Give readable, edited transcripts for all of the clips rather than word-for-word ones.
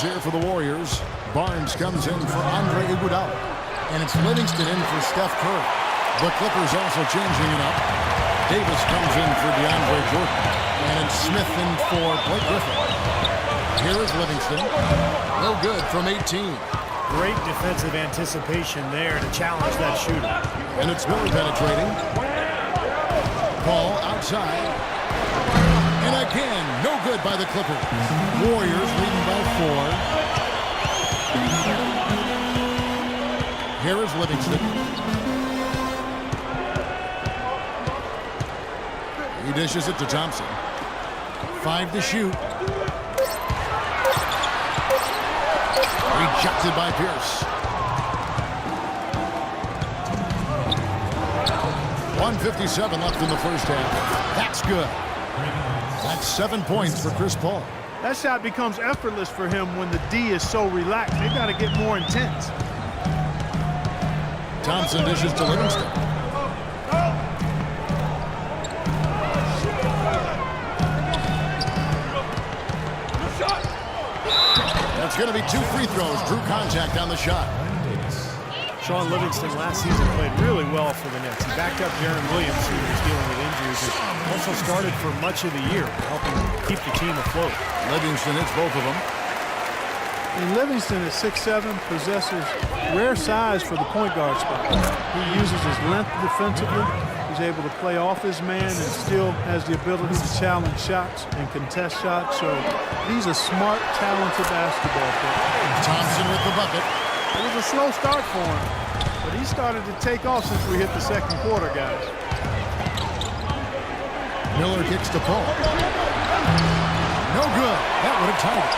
here for the Warriors. Barnes comes in for Andre Iguodala. And it's Livingston in for Steph Curry. The Clippers also changing it up. Davis comes in for DeAndre Jordan. And it's Smith in for Blake Griffin. Here is Livingston. No good from 18. Great defensive anticipation there to challenge that shooter. And it's Miller penetrating. Ball outside. And again, no good by the Clippers. Warriors leading by 4. Here is Livingston. He dishes it to Thompson. 5 to shoot. Rejected by Pierce. 1:57 left in the first half. That's good. That's 7 points for Chris Paul. That shot becomes effortless for him when the D is so relaxed. They got to get more intense. Thompson dishes to Livingston. It's going to be 2 free throws. Drew contact on the shot. Shaun Livingston last season played really well for the Nets. He backed up Deron Williams, who was dealing with injuries, and also started for much of the year, helping keep the team afloat. Livingston hits both of them. And Livingston at 6'7", possesses rare size for the point guard spot. He uses his length defensively. He's able to play off his man and still has the ability to challenge shots and contest shots. So he's a smart, talented basketball player. Thompson with the bucket. It was a slow start for him, but he started to take off since we hit the second quarter, guys. Miller kicks to Paul. No good. That would have tied it.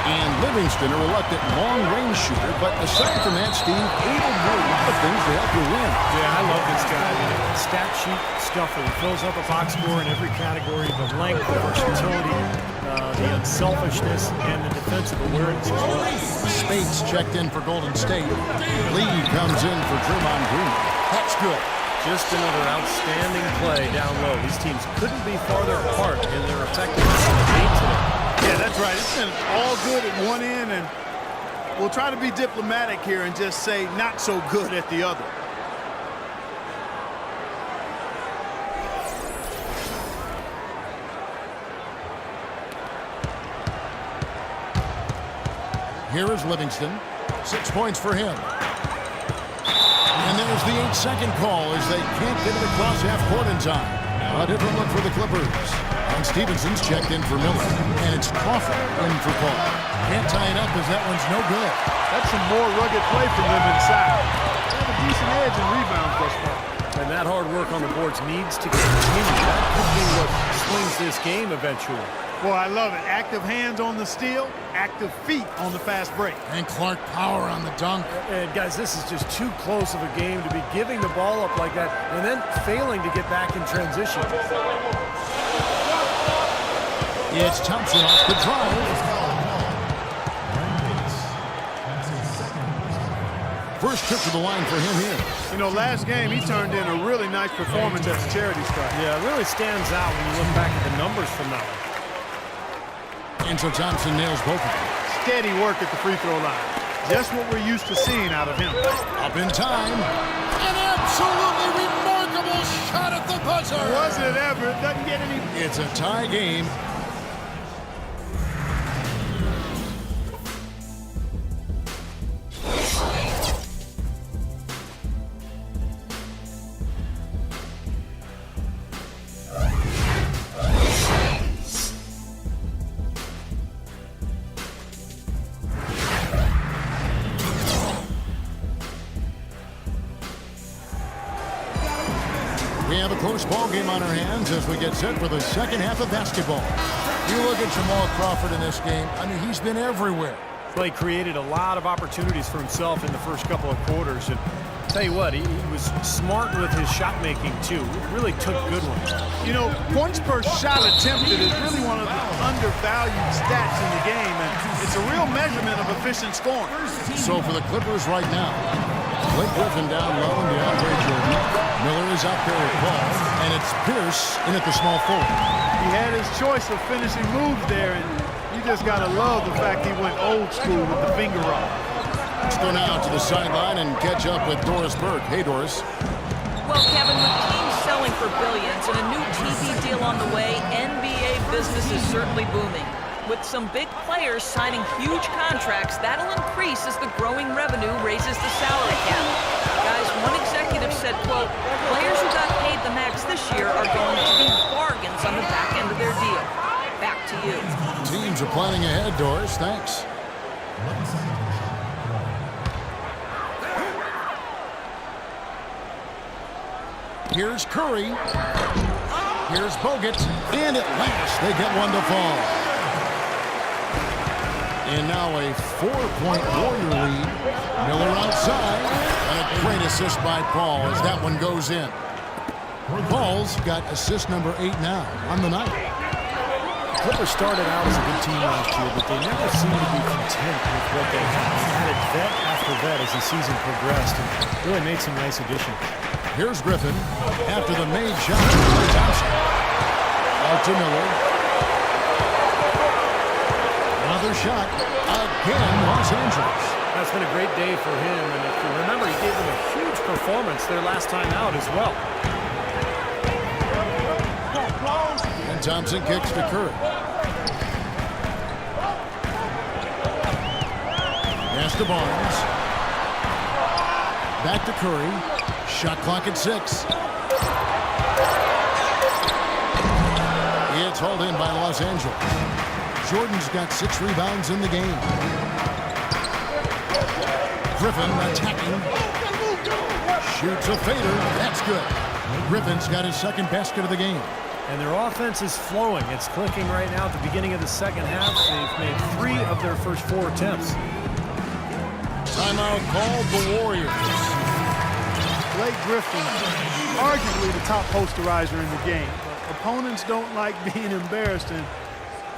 And Livingston, a reluctant long-range shooter, but aside from that, Steve, able to do a lot of things to help you win. Yeah, I love this guy. Stat sheet stuffer. He fills up a box score in every category. The length, the versatility, the unselfishness, and the defensive awareness as well. Spates checked in for Golden State. Lee comes in for Draymond Green. That's good. Just another outstanding play down low. These teams couldn't be farther apart in their effectiveness in the game today. Yeah, that's right. It's been all good at one end, and we'll try to be diplomatic here and just say not so good at the other. Here is Livingston. 6 points for him. And there's the 8-second call as they can't get it across half court in time. A different look for the Clippers. And Stevenson's checked in for Miller. And it's Crawford in for Paul. Can't tie it up as that one's no good. That's some more rugged play from them inside. They have a decent edge and rebounds thus far. And that hard work on the boards needs to continue. That could be what swings this game eventually. Boy, I love it. Active hands on the steal, active feet on the fast break. And Clark power on the dunk. And guys, this is just too close of a game to be giving the ball up like that and then failing to get back in transition. It's Thompson off the drive. First trip to the line for him here. You know, last game he turned in a really nice performance at the charity stripe. Yeah, it really stands out when you look back at the numbers from that one. And so Thompson nails both of them. Steady work at the free throw line. Just what we're used to seeing out of him. Up in time. An absolutely remarkable shot at the buzzer. Was it ever? It doesn't get any... It's a tie game. We have a close ball game on our hands as we get set for the second half of basketball. You look at Jamal Crawford in this game. I mean, he's been everywhere. Clay created a lot of opportunities for himself in the first couple of quarters. And tell you what, he was smart with his shot making too. He really took good ones. You know, points per shot attempted is really one of the undervalued stats in the game, and it's a real measurement of efficient scoring. So for the Clippers right now, Blake Griffin down low and DeAndre Jordan. Miller is out there with Paul, and it's Pierce in at the small forward. He had his choice of finishing moves there, and you just got to love the fact he went old school with the finger rock. Let's go now to the sideline and catch up with Doris Burke. Hey, Doris. Well, Kevin, with teams selling for billions and a new TV deal on the way, NBA business is certainly booming. With some big players signing huge contracts, that'll increase as the growing revenue raises the salary cap. Guys, one executive said, quote, players who got paid the max this year are going to be bargains on the back end of their deal. Back to you. Teams are planning ahead, Doris. Thanks. Here's Curry. Here's Bogut. And at last, they get one to fall. And now a 4-point Warrior lead. Miller outside. And a great assist by Paul as that one goes in. Paul's got assist number 8 now on the night. Clippers started out as a good team last year, but they never seemed to be content with what they had. They added vet after vet as the season progressed and really made some nice additions. Here's Griffin after the made shot by Thompson. Out to Miller. Another shot. Again, Los Angeles. That's been a great day for him, and if you remember, he gave them a huge performance their last time out as well. And Thompson kicks to Curry. Pass to Barnes. Back to Curry. Shot clock at 6. It's hauled in by Los Angeles. Jordan's got 6 rebounds in the game. Griffin attacking. Shoots a fader. That's good. Griffin's got his second basket of the game. And their offense is flowing. It's clicking right now at the beginning of the second half. They've made 3 of their first 4 attempts. Timeout called the Warriors. Blake Griffin, arguably the top posterizer in the game. Opponents don't like being embarrassed, and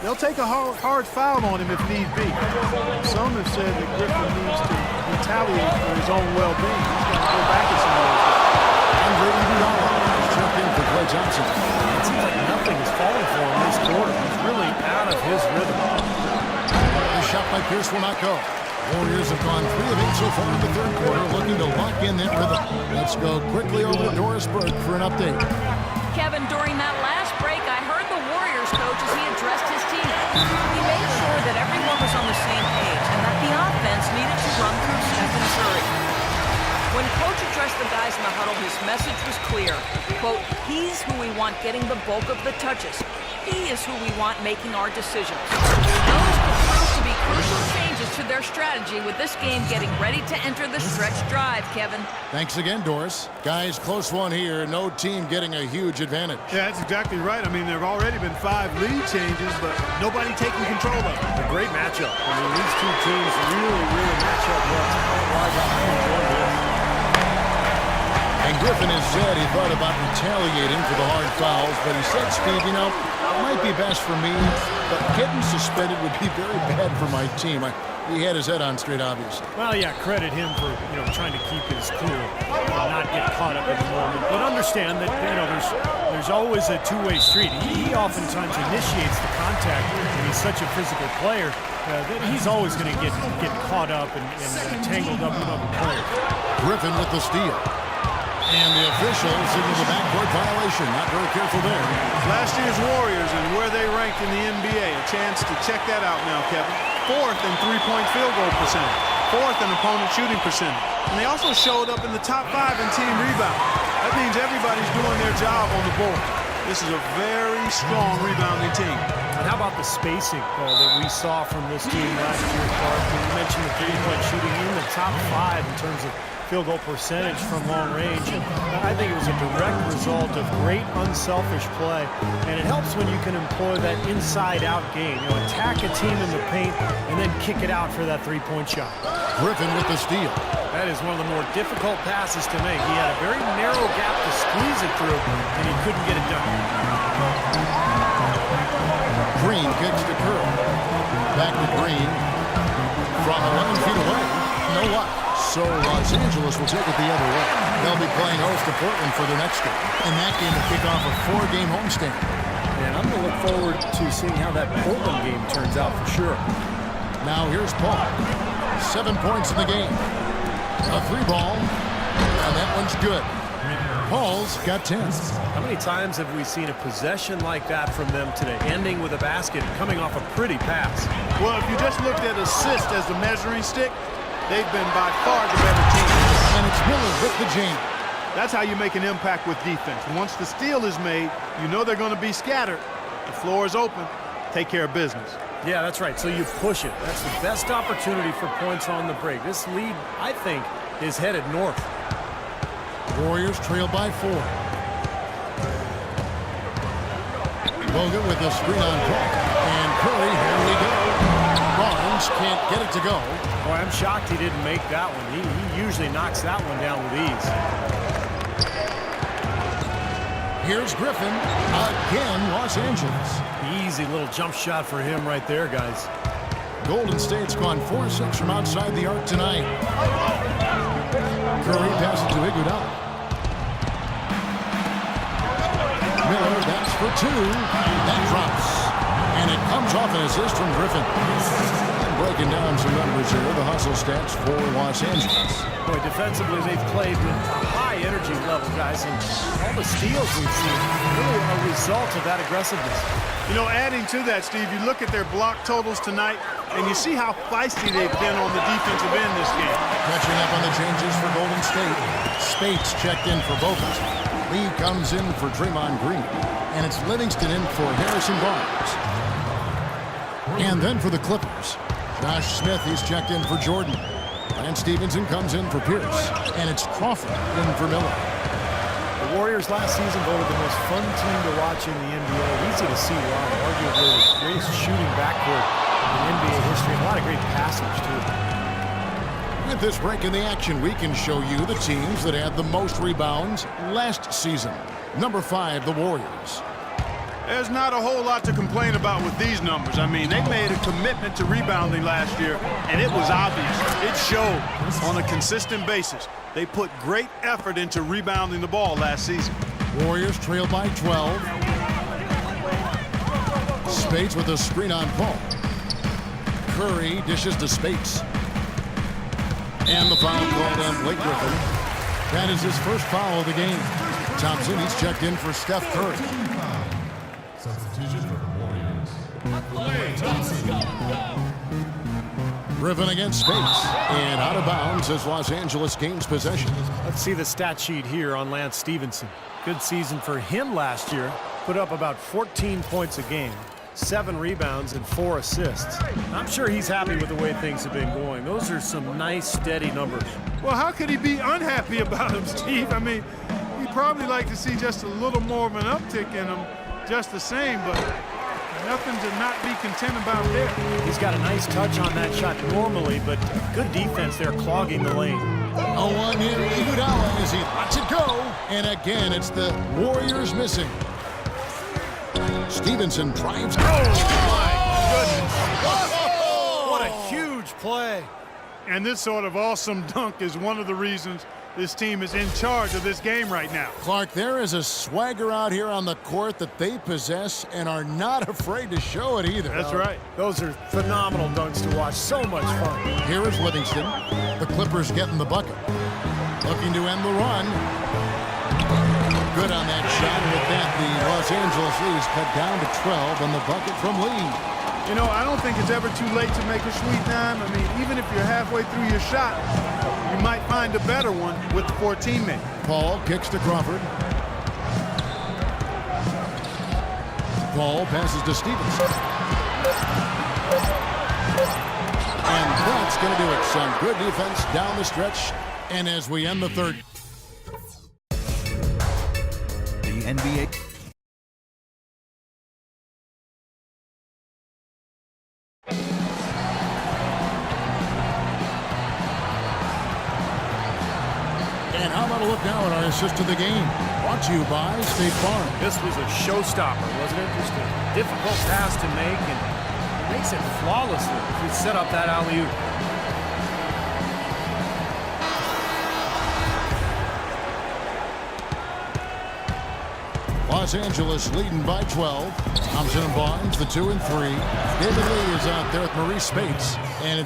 they'll take a hard foul on him if need be. Some have said that Griffin needs to retaliate for his own well-being. He's got to go back at some of those. Andre Iguodala is checked in for Klay Thompson. It seems like nothing is falling for him this quarter. He's really out of his rhythm. The shot by Pierce will not go. Warriors have gone 3 of 8 so far in the third quarter, looking to lock in that rhythm. Let's go quickly over to Doris Burke for an update. Kevin, during that last break, I heard the Warriors coach as he addressed his team. He made sure that everyone was on the same page and that the offense needed to run through Steph and Curry. When coach addressed the guys in the huddle, his message was clear. Quote, he's who we want getting the bulk of the touches. He is who we want making our decisions. Those will prove to be crucial changes to their strategy with this game getting ready to enter the stretch drive, Kevin. Thanks again, Doris. Guys, close one here. No team getting a huge advantage. Yeah, that's exactly right. I mean, there have already been 5 lead changes, but nobody taking control of it. A great matchup. I mean, these two teams really match up well. And Griffin has said he thought about retaliating for the hard fouls, but he said, Steve, you know, it might be best for me, but getting suspended would be very bad for my team. He had his head on straight, obviously. Well, yeah, credit him for, trying to keep his cool and not get caught up in the moment. But understand that, there's always a two-way street. He oftentimes initiates the contact, and he's such a physical player that he's always going to get caught up and tangled up with other players. Griffin with the steal. And the official signals a backcourt violation. Not very careful there. Last year's Warriors and where they ranked in the NBA. A chance to check that out now, Kevin. 4th in three-point field goal percentage. 4th in opponent shooting percentage. And they also showed up in the top 5 in team rebound. That means everybody's doing their job on the board. This is a very strong rebounding team. And how about the spacing that we saw from this team last year, Clark? You mentioned the three-point shooting in the top 5 in terms of field goal percentage from long range. And I think it was a direct result of great unselfish play. And it helps when you can employ that inside-out game. Attack a team in the paint and then kick it out for that three-point shot. Griffin with the steal. That is one of the more difficult passes to make. He had a very narrow gap to squeeze it through, and he couldn't get it done. Green kicks to Curry. Back to Green. From 11 feet away. You know what? So Los Angeles will take it the other way. They'll be playing host to Portland for their next game. And that game will kick off a 4-game homestand. And and I'm going to look forward to seeing how that Portland game turns out for sure. Now here's Paul. 7 points in the game. A 3-ball, and that one's good. Paul's got 10. How many times have we seen a possession like that from them today, ending with a basket coming off a pretty pass? Well, if you just looked at assist as the measuring stick, they've been by far the better team. And it's Miller with the jam. That's how you make an impact with defense. Once the steal is made, you know they're going to be scattered. The floor is open. Take care of business. Yeah, that's right. So you push it. That's the best opportunity for points on the break. This lead, I think, is headed north. Warriors trail by 4. Bogut with the screen on Paul. And Curry, here we go. Barnes can't get it to go. Boy, I'm shocked he didn't make that one. He usually knocks that one down with ease. Here's Griffin. Again, Los Angeles. Easy little jump shot for him right there, guys. Golden State's gone 4-6 from outside the arc tonight. Curry passes to Iguodala. Miller, that's for 2. That drops. And it comes off an assist from Griffin. And breaking down some numbers here, the hustle stats for Los Angeles. Boy, defensively, they've played with a high energy level, guys, and all the steals we've seen really are a result of that aggressiveness. You know, adding to that, Steve, you look at their block totals tonight, and you see how feisty they've been on the defensive end this game. Catching up on the changes for Golden State. Spates checked in for Bogut. Lee comes in for Draymond Green. And it's Livingston in for Harrison Barnes. And then for the Clippers, Josh Smith, he's checked in for Jordan. Lance Stevenson comes in for Pierce. And it's Crawford in for Miller. The Warriors last season voted the most fun team to watch in the NBA. Easy to see why. Arguably the greatest shooting backcourt in NBA history. And a lot of great passage, too. With this break in the action, we can show you the teams that had the most rebounds last season. Number 5, the Warriors. There's not a whole lot to complain about with these numbers. I mean, they made a commitment to rebounding last year, and it was obvious. It showed on a consistent basis. They put great effort into rebounding the ball last season. Warriors trail by 12. Spates with a screen on Paul. Curry dishes to Spates. And the foul called on Blake Griffin. That is his first foul of the game. Thompson, he's checked in for Steph Curry. Substitution for the Warriors. Griffin against Spates. And out of bounds as Los Angeles gains possession. Let's see the stat sheet here on Lance Stevenson. Good season for him last year. Put up about 14 points a game, 7 rebounds, and 4 assists. I'm sure he's happy with the way things have been going. Those are some nice, steady numbers. Well, how could he be unhappy about him, Steve? I mean, he'd probably like to see just a little more of an uptick in him, just the same, but nothing to not be content about there. He's got a nice touch on that shot normally, but good defense there clogging the lane. A one in Iguodala as he lets it go. And again, it's the Warriors missing. Stevenson drives. Oh, what a huge play. And this sort of awesome dunk is one of the reasons this team is in charge of this game right now. Clark, there is a swagger out here on the court that they possess and are not afraid to show it either. That's right. Those are phenomenal dunks to watch. So much fun. Here is Livingston. The Clippers getting the bucket. Looking to end the run. Good on that shot. And with that, the Los Angeles leads cut down to 12 on the bucket from Lee. You know, I don't think it's ever too late to make a sweet dime. I mean, even if you're halfway through your shot, you might find a better one with the 14 man. Paul kicks to Crawford. Paul passes to Stevenson. And that's going to do it. Some good defense down the stretch. And as we end the third. The NBA. And how about a look now at our assist of the game? Brought to you by State Farm. This was a showstopper, wasn't it? Just a difficult pass to make, and it makes it flawlessly if you set up that alley-oop. Los Los Angeles leading by 12. Thompson and Barnes, the 2 and 3. David Lee is out there with Maurice Spates. And